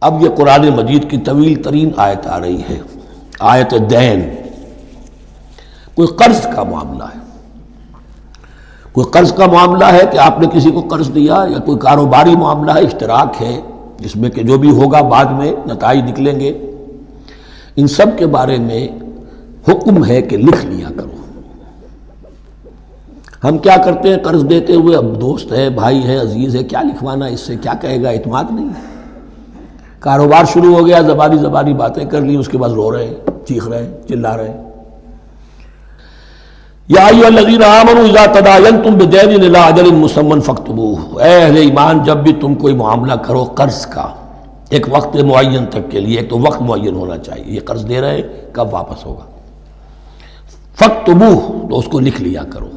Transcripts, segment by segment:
اب یہ قرآن مجید کی طویل ترین آیت آ رہی ہے، آیت دین۔ کوئی قرض کا معاملہ ہے، کوئی قرض کا معاملہ ہے کہ آپ نے کسی کو قرض دیا، یا کوئی کاروباری معاملہ ہے، اشتراک ہے جس میں کہ جو بھی ہوگا بعد میں نتائج نکلیں گے، ان سب کے بارے میں حکم ہے کہ لکھ لیا کرو۔ ہم کیا کرتے ہیں قرض دیتے ہوئے، اب دوست ہے، بھائی ہے، عزیز ہے، کیا لکھوانا، اس سے کیا کہے گا، اعتماد نہیں ہے۔ کاروبار شروع ہو گیا، زبانی باتیں کر لی، اس کے بعد رو رہے ہیں، چیخ رہے ہیں، چلا رہے ہیں۔ یا ایھا الذین آمنوا اذا تداینتم بدین الی اجل مسمى فاکتبوہ، اے اہل ایمان جب بھی تم کوئی معاملہ کرو قرض کا ایک وقت معین تک کے لیے، ایک تو وقت معین ہونا چاہیے، یہ قرض دے رہے ہیں کب واپس ہوگا، فاکتبوہ تو اس کو لکھ لیا کرو۔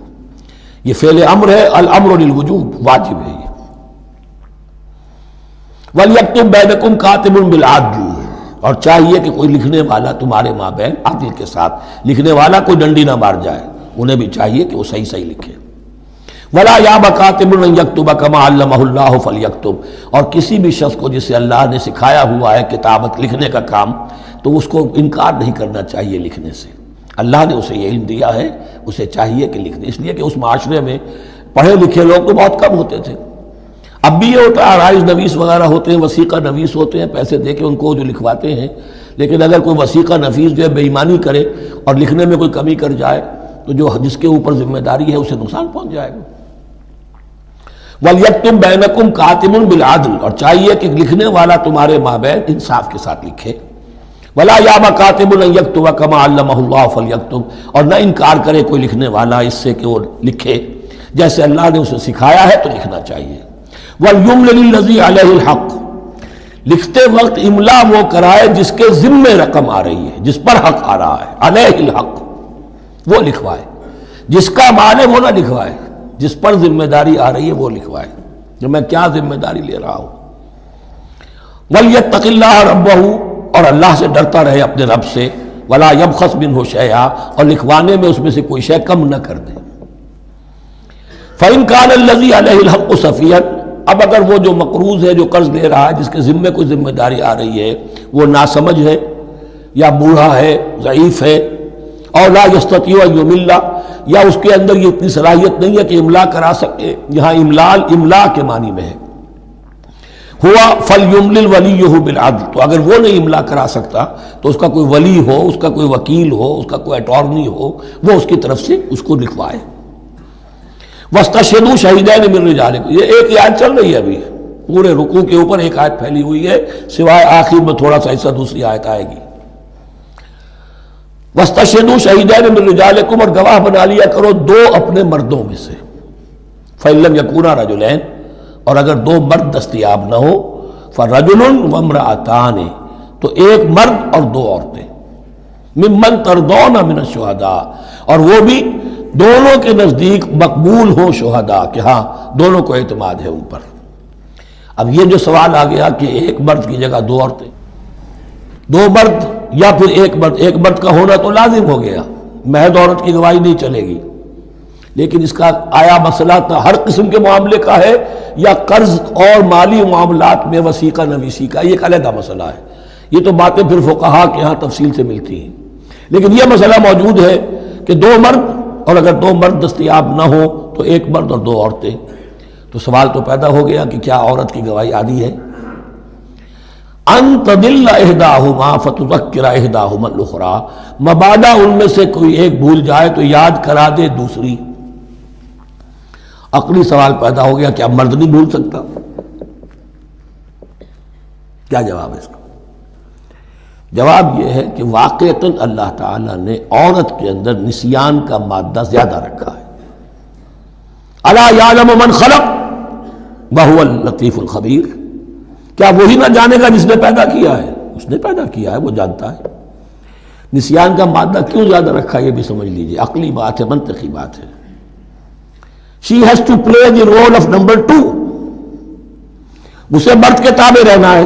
یہ فعل امر ہے، الامر للوجوب، واجب ہے یہ۔ وَلْيَكْتُبْ بَيْنَكُمْ كَاتِبٌ بِالْعَدْلِ، اور چاہیے کہ کوئی لکھنے والا تمہارے مابین عدل کے ساتھ، لکھنے والا کوئی ڈنڈی نہ مار جائے، انہیں بھی چاہیے کہ وہ صحیح صحیح لکھے۔ وَلَا يَأْبَ كَاتِبٌ أَن يَكْتُبَ كَمَا عَلَّمَهُ اللَّهُ فَلْيَكْتُبْ، اور کسی بھی شخص کو جسے اللہ نے سکھایا ہوا ہے کتابت لکھنے کا کام، تو اس کو انکار نہیں کرنا چاہیے لکھنے سے۔ اللہ نے اسے یہ علم دیا ہے، اسے چاہیے کہ لکھ دے، اس لیے کہ اس معاشرے میں پڑھے لکھے لوگ تو بہت کم ہوتے تھے۔ اب بھی یہ ہوتا ہے، عرائض نویس وغیرہ ہوتے ہیں، وثیقہ نویس ہوتے ہیں، پیسے دے کے ان کو جو لکھواتے ہیں، لیکن اگر کوئی وثیقہ نویس جو ہے بے ایمانی کرے اور لکھنے میں کوئی کمی کر جائے تو جو جس کے اوپر ذمہ داری ہے اسے نقصان پہنچ جائے گا۔ وَلْيَكْتُبْ بَيْنَكُمْ كَاتِبٌ بِالْعَدْلِ، اور چاہیے کہ لکھنے والا تمہارے مابین انصاف کے ساتھ لکھے۔ وَلَا يَأْبَ كَاتِبٌ أَن يَكْتُبَ كَمَا عَلَّمَهُ اللَّهُ فَلْيَكْتُبْ، اور نہ انکار کرے کوئی لکھنے والا اس سے کہ وہ لکھے جیسے اللہ نے اسے سکھایا ہے تو لکھنا چاہیے۔ وَلْيُمْلِلِ الَّذِي عَلَيْهِ الْحَقُّ، لکھتے وقت املا وہ کرائے جس کے ذمے رقم آ رہی ہے، جس پر حق آ رہا ہے، علیہ الحق، وہ لکھوائے، جس کا مال ہے وہ نہ لکھوائے، جس پر ذمہ داری آ رہی ہے وہ لکھوائے، کہ میں کیا ذمہ داری لے رہا ہوں۔ وَلْيَتَّقِ اللَّهَ رَبَّهُ، اور اللہ سے ڈرتا رہے اپنے رب سے، وَلَا يَبْخَسْ مِنْهُ شَيْئًا، اور لکھوانے میں اس میں سے کوئی شے کم نہ کر دے۔ فَإِنْ كَانَ الَّذِي عَلَيْهِ الْحَقُّ سَفِيهًا، اب اگر وہ جو مقروض ہے، جو قرض لے رہا ہے، جس کے ذمے کوئی ذمہ داری آ رہی ہے، وہ ناسمجھ ہے یا بوڑھا ہے، ضعیف ہے، اور لا يستطيع ان يمل، یا اس کے اندر یہ اتنی صلاحیت نہیں ہے کہ املا کرا سکے، یہاں املا کے معنی میں ہے، ہوا فَلْيُمْلِلْ وَلِيُّهُ بِالْعَدْلِ، تو اگر وہ نہیں املا کرا سکتا تو اس کا کوئی ولی ہو، اس کا کوئی وکیل ہو، اس کا کوئی اٹارنی ہو، وہ اس کی طرف سے اس کو لکھوائے۔ وَاسْتَشْهِدُوا شَهِيدَيْنِ مِن رِجَالِكُمْ، یہ ایک آیت چل رہی ہے ابھی، پورے رکوع کے اوپر ایک آیت پھیلی ہوئی ہے، سوائے آخر میں تھوڑا سا حصہ دوسری آیت آئے گی۔ وَاسْتَشْهِدُوا شَهِيدَيْنِ مِن رِجَالِكُمْ، اور گواہ بنا لیا کرو دو اپنے مردوں میں سے، فَإِن لَّمْ يَكُونَا رَجُلَيْنِ، اور اگر دو مرد دستیاب نہ ہو، فَرَجُلٌ وَامْرَأَتَانِ، تو ایک مرد اور دو عورتیں، مِمَّن تَرْضَوْنَ مِنَ الشُّهَدَاءِ، اور وہ بھی دونوں کے نزدیک مقبول ہو شہداء، کہ ہاں دونوں کو اعتماد ہے ان پر۔ اب یہ جو سوال آ گیا کہ ایک مرد کی جگہ دو عورتیں، دو مرد یا پھر ایک مرد کا ہونا تو لازم ہو گیا، محض عورت کی گواہی نہیں چلے گی، لیکن اس کا آیا مسئلہ ہر قسم کے معاملے کا ہے یا قرض اور مالی معاملات میں وثیقہ نویسی کا، یہ ایک علیحدہ مسئلہ ہے، یہ تو باتیں پھر فقہا کے ہاں تفصیل سے ملتی ہیں، لیکن یہ مسئلہ موجود ہے کہ دو مرد، اور اگر دو مرد دستیاب نہ ہو تو ایک مرد اور دو عورتیں، تو سوال تو پیدا ہو گیا کہ کیا عورت کی گواہی عادی ہے؟ ان تضل احداہما فتذکر احداہما الاخری، مبادا ان میں سے کوئی ایک بھول جائے تو یاد کرا دے دوسری۔ عقلی سوال پیدا ہو گیا، کیا مرد نہیں بھول سکتا؟ کیا جواب ہے اس کا؟ جواب یہ ہے کہ واقعتاً اللہ تعالیٰ نے عورت کے اندر نسیان کا مادہ زیادہ رکھا ہے۔ الا یعلم من خلق وهو اللطیف الخبیر، کیا وہی نہ جانے گا جس نے پیدا کیا ہے؟ اس نے پیدا کیا ہے، وہ جانتا ہے۔ نسیان کا مادہ کیوں زیادہ رکھا یہ بھی سمجھ لیجئے، عقلی بات ہے، منطقی بات ہے۔ She has to play the role of number 2، اسے مرد کے تابع رہنا ہے،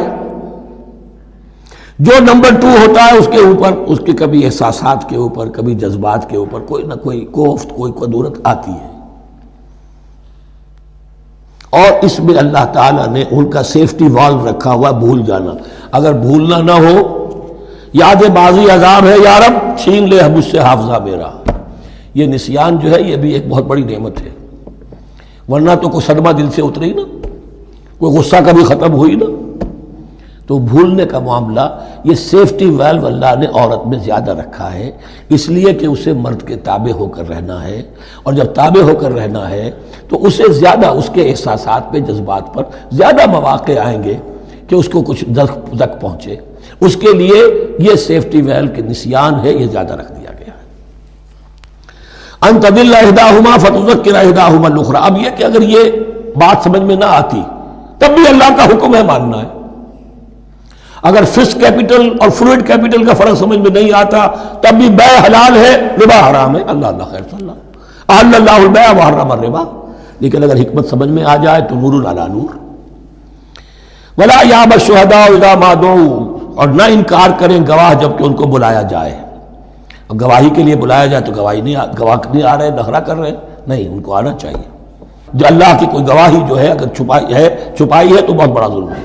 جو نمبر 2 ہوتا ہے اس کے اوپر، اس کے کبھی احساسات کے اوپر، کبھی جذبات کے اوپر کوئی نہ کوئی کوفت، کوئی قدورت آتی ہے، اور اس میں اللہ تعالیٰ نے ان کا سیفٹی والو رکھا ہوا، بھول جانا۔ اگر بھولنا نہ ہو، یاد بازی عذاب ہے یا رب، چھین لے مجھ سے حافظہ میرا۔ یہ نسیان جو ہے یہ بھی ایک بہت بڑی نعمت ہے، ورنہ تو کوئی صدمہ دل سے اترے ہی نا، کوئی غصہ کبھی ختم ہوئی نا۔ تو بھولنے کا معاملہ یہ سیفٹی ویلو اللہ نے عورت میں زیادہ رکھا ہے، اس لیے کہ اسے مرد کے تابع ہو کر رہنا ہے، اور جب تابع ہو کر رہنا ہے تو اسے زیادہ اس کے احساسات پہ، جذبات پر زیادہ مواقع آئیں گے کہ اس کو کچھ زک پہنچے۔ اس کے لیے یہ سیفٹی ویل کے نسیان ہے، یہ زیادہ رکھ دیا گیا ہے۔ ان تضل احداہما فتذکر احداہما الاخری۔ اب یہ کہ اگر یہ بات سمجھ میں نہ آتی تب بھی اللہ کا حکم ہے ماننا ہے۔ اگر فسٹ کیپٹل اور فلوئڈ کیپٹل کا فرق سمجھ میں نہیں آتا تب بھی بیع حلال ہے، ربا حرام ہے۔ اللہ خیر صلی اللہ احل اللہ البیع وحرم الربا۔ لیکن اگر حکمت سمجھ میں آ جائے تو نور علی نور۔ ولا یأبى الشهداء اذا ما دعوا، اور نہ انکار کریں گواہ جب کہ ان کو بلایا جائے۔ اب گواہی کے لیے بلایا جائے تو گواہ نہیں آ رہے، نخرہ کر رہے ہیں، نہیں، ان کو آنا چاہیے۔ جو اللہ کی کوئی گواہی جو ہے اگر چھپائی ہے تو بہت بڑا ظلم ہے۔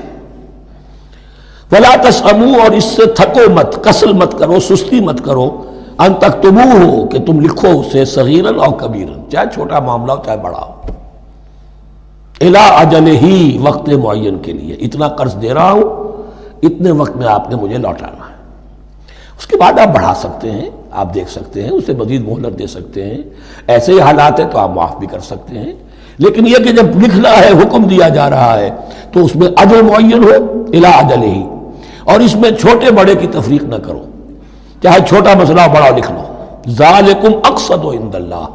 ولا تسأموا، اور اس سے تھکو مت، کسل مت کرو، سستی مت کرو، ان تکتبوہ، کہ تم لکھو اسے، صغیرا او کبیرا، چاہے چھوٹا معاملہ ہو چاہے بڑا ہو، الی اجلہ، وقت معین کے لیے، اتنا قرض دے رہا ہوں، اتنے وقت میں آپ نے مجھے لوٹانا ہے۔ اس کے بعد آپ بڑھا سکتے ہیں، آپ دیکھ سکتے ہیں، اسے مزید مہلت دے سکتے ہیں، ایسے ہی حالات ہیں تو آپ معاف بھی کر سکتے ہیں۔ لیکن یہ کہ جب لکھنا ہے، حکم دیا جا رہا ہے تو اس میں اجل معین ہو، الی اجلہ، اور اس میں چھوٹے بڑے کی تفریق نہ کرو، چاہے چھوٹا مسئلہ بڑا لکھ لو۔ ذالکم اقسط عند اللہ،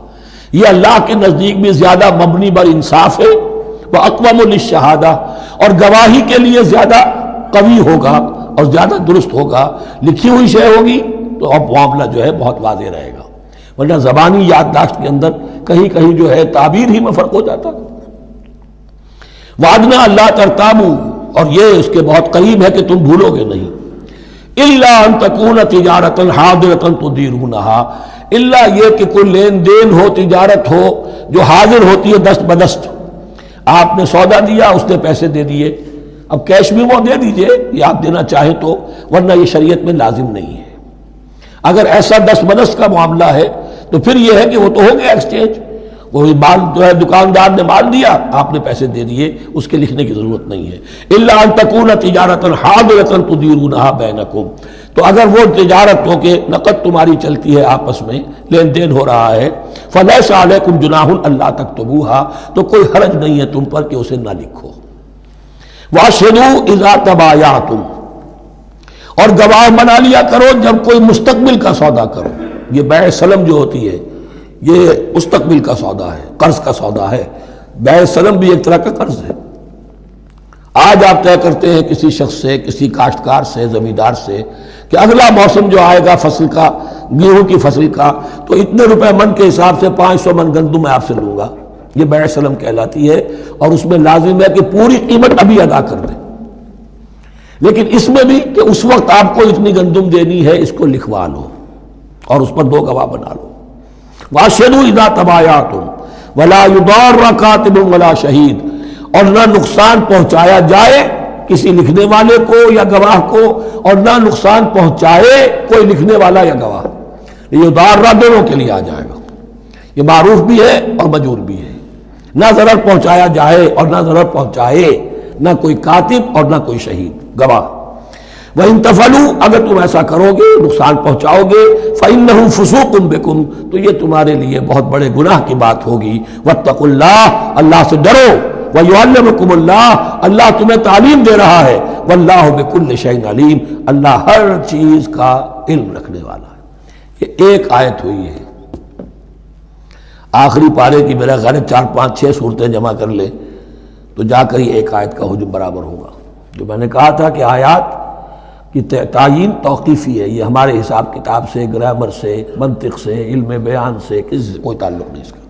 یہ اللہ کے نزدیک بھی زیادہ مبنی بر انصاف ہے، واقوم للشہادہ، اور گواہی کے لیے زیادہ قوی ہوگا اور زیادہ درست ہوگا۔ لکھی ہوئی شے ہوگی تو اب معاملہ جو ہے بہت واضح رہے گا، ورنہ زبانی یادداشت کے اندر کہیں کہیں جو ہے تعبیر ہی میں فرق ہو جاتا۔ وعدنا اللہ ترتابوا، اور یہ اس کے بہت قریب ہے کہ تم بھولو گے نہیں، الا ان تکون تجارتا حاضرتا تدیرونہا، الا یہ کہ کوئی لین دین ہو، تجارت ہو جو حاضر ہوتی ہے دست بدست۔ آپ نے سودا دیا، اس نے پیسے دے دیے، اب کیش بھی وہ دے دیجئے یا آپ دینا چاہیں تو، ورنہ یہ شریعت میں لازم نہیں ہے۔ اگر ایسا دست بدست کا معاملہ ہے تو پھر یہ ہے کہ وہ تو ہو گیا ایکسچینج، وہ مال جو ہے دکاندار نے مال دیا، آپ نے پیسے دے دیے، اس کے لکھنے کی ضرورت نہیں ہے۔ الا ان تکون تجارتا حاضرتا تدیرونہا بینکم، تو اگر وہ تجارت ہو کہ نقد تمہاری چلتی ہے، آپس میں لین دین ہو رہا ہے، فلیس علیکم جناح الا تکتبوہا، تو کوئی حرج نہیں ہے تم پر کہ اسے نہ لکھو۔ واشہدوا اذا تبایعتم، اور گواہ بنا لیا کرو جب کوئی مستقبل کا سودا کرو۔ یہ بیع سلم جو ہوتی ہے یہ مستقبل کا سودا ہے، قرض کا سودا ہے۔ بیع سلم بھی ایک طرح کا قرض ہے۔ آج آپ طے کرتے ہیں کسی شخص سے، کسی کاشتکار سے، زمیندار سے، کہ اگلا موسم جو آئے گا فصل کا، گیہوں کی فصل کا، تو اتنے روپے من کے حساب سے 500 من گندم میں آپ سے لوں گا۔ یہ بیع سلم کہلاتی ہے، اور اس میں لازم ہے کہ پوری قیمت ابھی ادا کر دیں۔ لیکن اس میں بھی کہ اس وقت آپ کو اتنی گندم دینی ہے، اس کو لکھوا لو اور اس پر 2 گواہ بنا لو۔ واشہدوا اذا تبایعتم ولا یضار کاتب ولا شہید، اور نہ نقصان پہنچایا جائے کسی لکھنے والے کو یا گواہ کو، اور نہ نقصان پہنچائے کوئی لکھنے والا یا گواہ۔ یضار دونوں کے لیے آ جائے گا، یہ معروف بھی ہے اور مجرور بھی ہے۔ نہ ضرر پہنچایا جائے اور نہ ضرر پہنچائے، نہ کوئی کاتب اور نہ کوئی شہید گواہ۔ وَإِن تَفْعَلُوا، اگر تم ایسا کرو گے، نقصان پہنچاؤ گے، فَإِنَّهُ فُسُوقٌ بِكُمْ، تو یہ تمہارے لیے بہت بڑے گناہ کی بات ہوگی۔ وَاتَّقُوا اللَّهَ، اللہ سے ڈرو، وَيُعَلِّمُكُمُ اللَّهُ، اللہ تمہیں تعلیم دے رہا ہے، وَاللَّهُ بِكُلِّ شَيْءٍ عَلِيمٌ، اللہ ہر چیز کا علم رکھنے والا ہے۔ یہ ایک آیت ہوئی ہے، آخری پارے کی میرا خیال 4 5 6 صورتیں جمع کر لیں تو جا کر ہی ایک آیت کا حجم برابر ہوگا۔ جو میں نے کہا تھا کہ آیات کی تعیین توقیفی ہے، یہ ہمارے حساب کتاب سے، گرامر سے، منطق سے، علم بیان سے کوئی تعلق نہیں اس کا۔